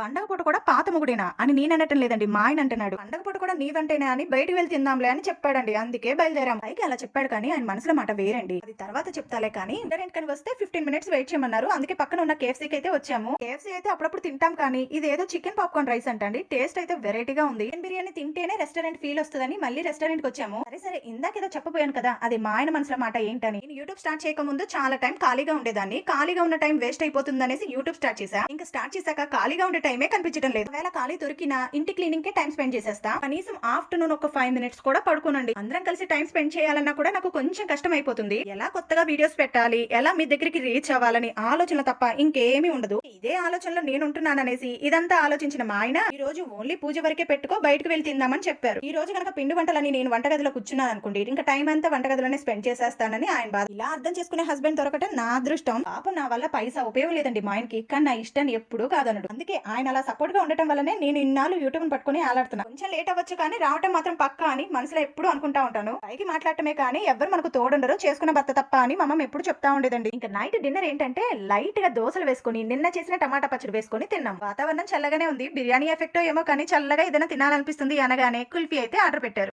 పండగ పూట కూడా పాత మొగుడేనా అని నేననటం లేదండి. మా ఆయన అంటున్నాడు. పండగ పూట కూడా నీ వెంటేనే అని బయటికి వెళ్లి తిందాంలే అని చెప్పాడండి. అందుకే బయలుదేరాం. పైకి అలా చెప్పాడు కానీ ఆయన మనసులో మాట వేరండి. అది తర్వాత చెప్తాలే కానీ ఇంటర్నెట్ కని వస్తే 15 మినిట్స్ వెయిట్ చేయమన్నారు. అందుకే పక్కన ఉన్న కేఎఫ్సీకి అయితే వచ్చాము. కేఎఫ్సీ అయితే అప్పుడప్పుడు తింటాం కానీ ఇదేదో చికెన్ పాప్కార్న్ రైస్ అంటండి. టేస్ట్ అయితే వెరైటీగా ఉంది. చికెన్ బిర్యానీ తింటేనే రెస్టారెంట్ ఫీల్ వస్తుందని మళ్ళీ రెస్టారెంట్ కి వచ్చాము. సరే ఇందాకేదో చెప్పబోయాను కదా, అది మా ఆయన మనసులో మాట ఏంటని. నేను యూట్యూబ్ స్టార్ట్ చేయక ముందు చాలా టైం ఖాళీగా ఉండేదాన్ని. ఖాళీగా ఉన్న టైం వేస్ట్ అయిపోతుంది అనేసి యూట్యూబ్ స్టార్ట్ చేశా. ఇంకా స్టార్ట్ చేశాక ఖాళీగా ఉండే టైమే కనిపించడం లేదు. ఒకవేళ ఖాళీ దొరికినా ఇంటి క్లీనింగ్ కే టైం స్పెండ్ చేసేస్తా. కనీసం ఆఫ్టర్నూన్ ఒక 5 మినిట్స్ కూడా పడుకోనండి. అందరం కలిసి టైం స్పెండ్ చేయాలన్నా కూడా నాకు కొంచెం కష్టం అయిపోతుంది. ఎలా కొత్తగా వీడియోస్ పెట్టాలి, ఎలా మీ దగ్గరికి రీచ్ అవ్వాలని ఆలోచన తప్ప ఇంకేమీ ఉండదు. ఇదే ఆలోచనలో నేను ఉంటున్నాననేసి ఇదంతా ఆలోచించిన మా ఆయన ఈ రోజు ఓన్లీ పూజ వరకే పెట్టుకో, బయటకు వెళ్లి తిందామని చెప్పారు. ఈ రోజు కనుక పిండి వంటలని నేను వంటగదిలో కూర్చున్నాను అనుకోండి, ఇంకా టైం అంతా వంటగదిలోనే స్పెండ్ చేసేస్తానని ఆయన బాధ. ఇలా అర్థం చేసుకునే హస్బెండ్ దొరకటం నా అదృష్టం. పాపం నా వల్ల పైసా ఉపయోగం లేదండి మా ఆయనకి, కానీ నా ఇష్టాన్ని ఎప్పుడూ కాదనడు. అందుకే ఆయన అలా సపోర్ట్ గా ఉండటం వల్లనే నేను ఇన్నాళ్ళు యూట్యూబ్ పట్టుకుని ఆలాడుతున్నా. కొంచెం లేట్ అవ్వచ్చు కానీ రావటం మాత్రం పక్కా అని మనసులో ఎప్పుడు అనుకుంటా ఉంటాను. పైకి మాట్లాడటమే కానీ ఎవరు మనకు తోడుండరు, చేసుకున్న భర్త తప్ప అని మా అమ్మ ఎప్పుడు చెప్తా ఉండేదండి. ఇంకా నైట్ డిన్నర్ ఏంటంటే లైట్ గా దోశలు వేసుకుని నిన్న చేసిన టమాటా పచ్చడి వేసుకుని తిన్నాం. వాతావరణం చల్లగానే ఉంది. బిర్యానీ ఎఫెక్టో ఏమో కానీ చల్లగా ఏదైనా తినాలనిపిస్తుంది అనగానే కుల్ఫీ అయితే ఆర్డర్ పెట్టారు.